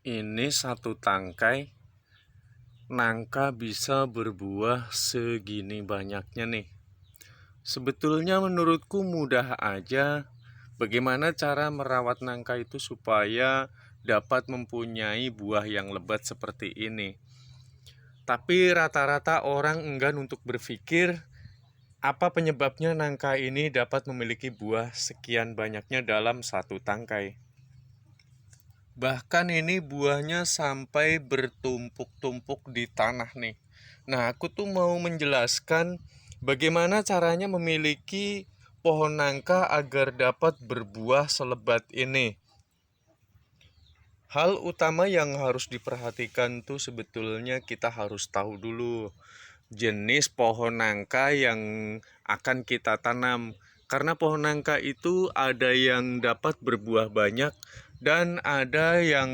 Ini satu tangkai nangka bisa berbuah segini banyaknya nih. Sebetulnya menurutku mudah aja. Bagaimana cara merawat nangka itu supaya dapat mempunyai buah yang lebat seperti ini. Tapi rata-rata orang enggan untuk berpikir apa penyebabnya nangka ini dapat memiliki buah sekian banyaknya dalam satu tangkai. Bahkan ini buahnya sampai bertumpuk-tumpuk di tanah nih. Nah, aku tuh mau menjelaskan bagaimana caranya memiliki pohon nangka agar dapat berbuah selebat ini. Hal utama yang harus diperhatikan tuh sebetulnya kita harus tahu dulu jenis pohon nangka yang akan kita tanam. Karena pohon nangka itu ada yang dapat berbuah banyak dan ada yang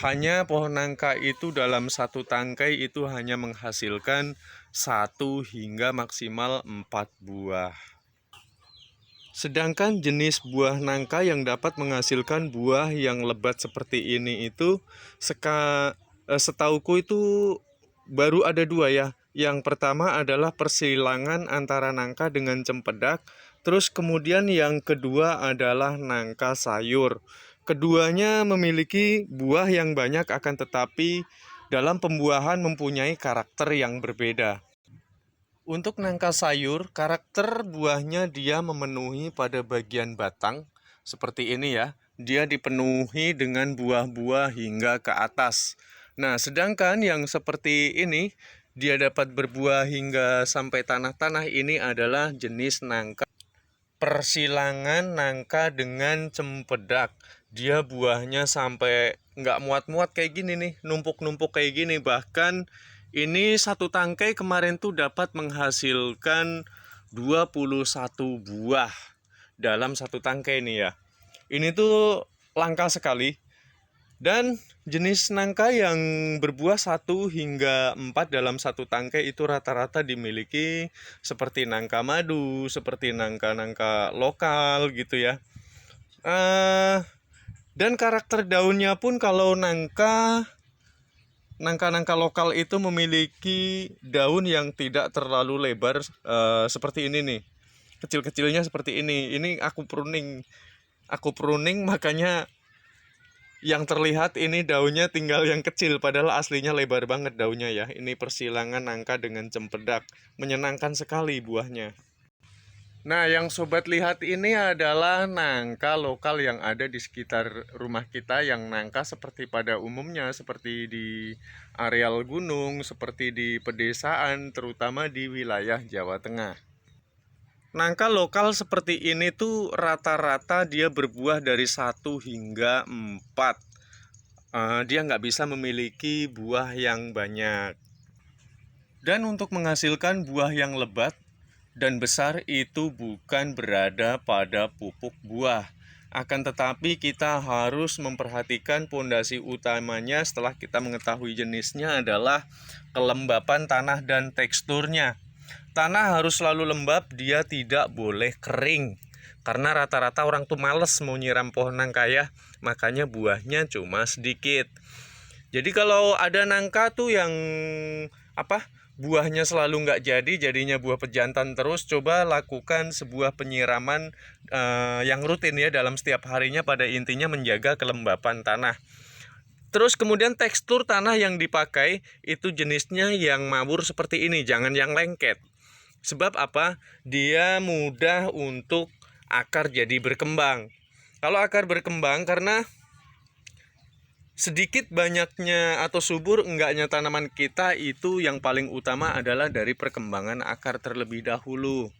hanya pohon nangka itu dalam satu tangkai itu hanya menghasilkan 1 hingga maksimal 4 buah. Sedangkan jenis buah nangka yang dapat menghasilkan buah yang lebat seperti ini itu setauku itu baru ada 2 ya. Yang pertama adalah persilangan antara nangka dengan cempedak. Terus kemudian yang kedua adalah nangka sayur. Keduanya memiliki buah yang banyak akan tetapi dalam pembuahan mempunyai karakter yang berbeda. Untuk nangka sayur, karakter buahnya dia memenuhi pada bagian batang seperti ini ya. Dia dipenuhi dengan buah-buah hingga ke atas. Nah, sedangkan yang seperti ini, dia dapat berbuah hingga sampai tanah-tanah, ini adalah jenis nangka persilangan nangka dengan cempedak. Dia buahnya sampai nggak muat-muat kayak gini nih, numpuk-numpuk kayak gini. Bahkan ini satu tangkai kemarin tuh dapat menghasilkan 21 buah dalam satu tangkai nih ya. Ini tuh langka sekali. Dan jenis nangka yang berbuah 1 hingga 4 dalam satu tangkai itu rata-rata dimiliki seperti nangka madu, seperti nangka-nangka lokal gitu ya. Dan karakter daunnya pun kalau nangka-nangka lokal itu memiliki daun yang tidak terlalu lebar seperti ini nih. Kecil-kecilnya seperti ini. Ini aku pruning makanya yang terlihat ini daunnya tinggal yang kecil, padahal aslinya lebar banget daunnya ya. Ini persilangan nangka dengan cempedak. Menyenangkan sekali buahnya. Nah, yang sobat lihat ini adalah nangka lokal yang ada di sekitar rumah kita, yang nangka seperti pada umumnya, seperti di areal gunung, seperti di pedesaan, terutama di wilayah Jawa Tengah. Nangka lokal seperti ini tuh rata-rata dia berbuah dari 1 hingga 4. Dia nggak bisa memiliki buah yang banyak. Dan untuk menghasilkan buah yang lebat dan besar itu bukan berada pada pupuk buah. Akan tetapi kita harus memperhatikan pondasi utamanya setelah kita mengetahui jenisnya adalah kelembapan tanah dan teksturnya. Tanah harus selalu lembab, dia tidak boleh kering. Karena rata-rata orang tuh males mau nyiram pohon nangka ya, makanya buahnya cuma sedikit. Jadi kalau ada nangka tuh yang buahnya selalu nggak jadinya buah pejantan terus, coba lakukan sebuah penyiraman yang rutin ya dalam setiap harinya, pada intinya menjaga kelembapan tanah. Terus kemudian tekstur tanah yang dipakai itu jenisnya yang mawur seperti ini, jangan yang lengket. Sebab apa? Dia mudah untuk akar jadi berkembang. Kalau akar berkembang, karena sedikit banyaknya atau subur enggaknya tanaman kita itu yang paling utama adalah dari perkembangan akar terlebih dahulu.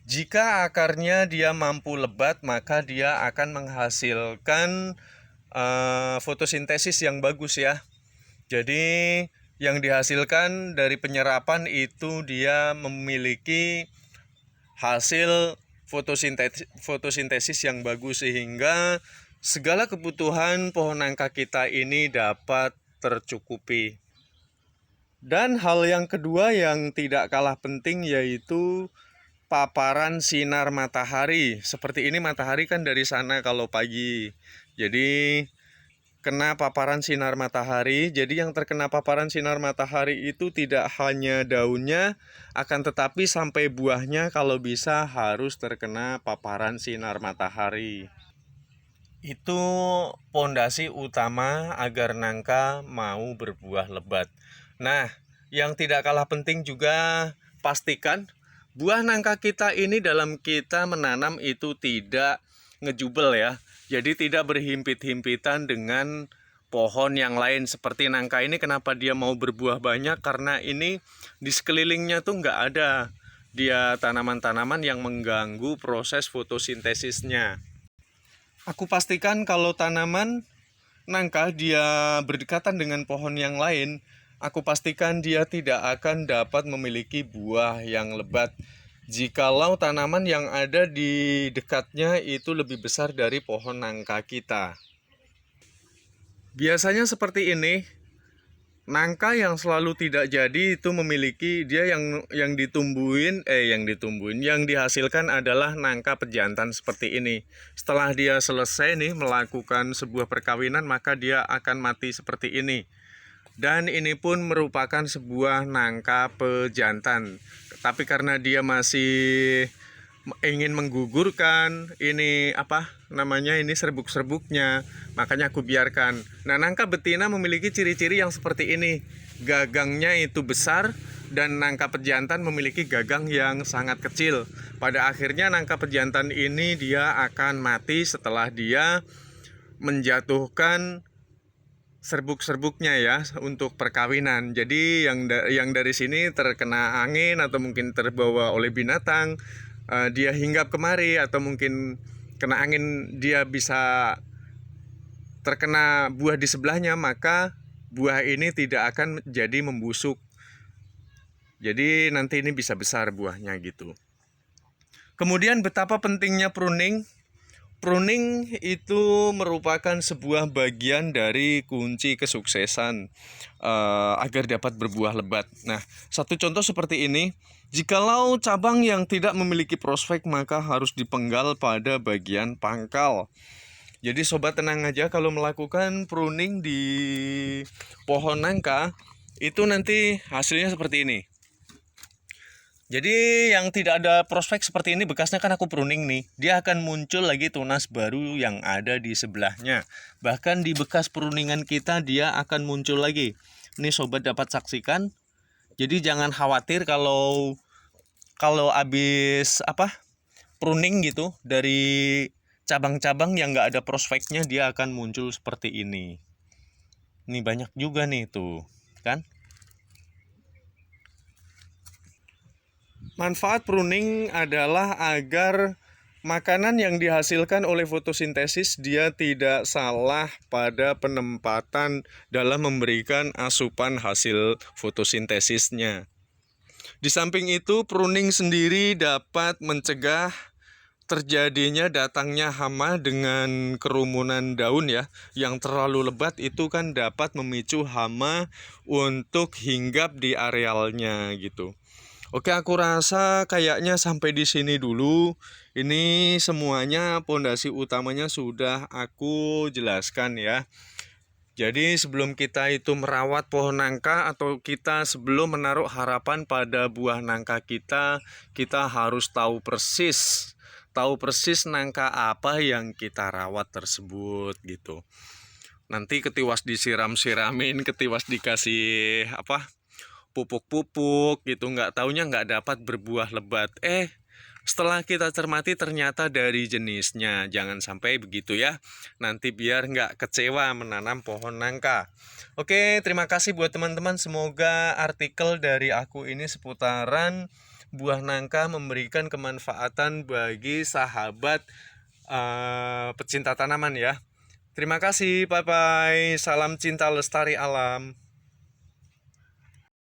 Jika akarnya dia mampu lebat, maka dia akan menghasilkan fotosintesis yang bagus ya. Jadi yang dihasilkan dari penyerapan itu dia memiliki hasil fotosintesis yang bagus, sehingga segala kebutuhan pohon nangka kita ini dapat tercukupi. Dan hal yang kedua yang tidak kalah penting yaitu paparan sinar matahari. Seperti ini matahari kan dari sana kalau pagi. Jadi kena paparan sinar matahari. Jadi yang terkena paparan sinar matahari itu tidak hanya daunnya, akan tetapi sampai buahnya kalau bisa harus terkena paparan sinar matahari. Itu pondasi utama agar nangka mau berbuah lebat. Nah, yang tidak kalah penting juga pastikan buah nangka kita ini dalam kita menanam itu tidak ngejubel ya. Jadi tidak berhimpit-himpitan dengan pohon yang lain. Seperti nangka ini kenapa dia mau berbuah banyak, karena ini di sekelilingnya tuh nggak ada dia tanaman-tanaman yang mengganggu proses fotosintesisnya. Aku pastikan kalau tanaman nangka dia berdekatan dengan pohon yang lain, aku pastikan dia tidak akan dapat memiliki buah yang lebat jikalau tanaman yang ada di dekatnya itu lebih besar dari pohon nangka kita. Biasanya seperti ini, nangka yang selalu tidak jadi itu memiliki dia yang yang dihasilkan adalah nangka pejantan seperti ini. Setelah dia selesai nih melakukan sebuah perkawinan, maka dia akan mati seperti ini. Dan ini pun merupakan sebuah nangka pejantan. Tapi karena dia masih ingin menggugurkan ini ini serbuk-serbuknya, makanya aku biarkan. Nah, nangka betina memiliki ciri-ciri yang seperti ini. Gagangnya itu besar dan nangka pejantan memiliki gagang yang sangat kecil. Pada akhirnya nangka pejantan ini dia akan mati setelah dia menjatuhkan serbuk-serbuknya ya untuk perkawinan. Jadi yang dari sini terkena angin atau mungkin terbawa oleh binatang, dia hinggap kemari, atau mungkin kena angin dia bisa terkena buah di sebelahnya, maka buah ini tidak akan jadi membusuk. Jadi nanti ini bisa besar buahnya gitu. Kemudian betapa pentingnya pruning. Pruning itu merupakan sebuah bagian dari kunci kesuksesan agar dapat berbuah lebat. Nah, satu contoh seperti ini, jikalau cabang yang tidak memiliki prospek maka harus dipenggal pada bagian pangkal. Jadi sobat tenang aja kalau melakukan pruning di pohon nangka, itu nanti hasilnya seperti ini. Jadi yang tidak ada prospek seperti ini, bekasnya kan aku pruning nih, dia akan muncul lagi tunas baru yang ada di sebelahnya. Bahkan di bekas pruningan kita dia akan muncul lagi. Ini sobat dapat saksikan. Jadi jangan khawatir kalau habis pruning gitu, dari cabang-cabang yang nggak ada prospeknya dia akan muncul seperti ini. Ini banyak juga nih tuh, kan? Manfaat pruning adalah agar makanan yang dihasilkan oleh fotosintesis dia tidak salah pada penempatan dalam memberikan asupan hasil fotosintesisnya. Di samping itu, pruning sendiri dapat mencegah terjadinya datangnya hama dengan kerumunan daun ya. Yang terlalu lebat itu kan dapat memicu hama untuk hinggap di arealnya gitu. Oke, aku rasa kayaknya sampai di sini dulu. Ini semuanya pondasi utamanya sudah aku jelaskan ya. Jadi sebelum kita itu merawat pohon nangka, atau kita sebelum menaruh harapan pada buah nangka kita harus tahu persis nangka apa yang kita rawat tersebut gitu. Nanti ketiwas disiram-siramin, ketiwas dikasih pupuk-pupuk gitu, nggak taunya nggak dapat berbuah lebat. Setelah kita cermati ternyata dari jenisnya. Jangan sampai begitu ya. Nanti biar nggak kecewa menanam pohon nangka. Oke, terima kasih buat teman-teman. Semoga artikel dari aku ini seputaran buah nangka memberikan kemanfaatan bagi sahabat pecinta tanaman ya. Terima kasih, bye-bye. Salam cinta lestari alam.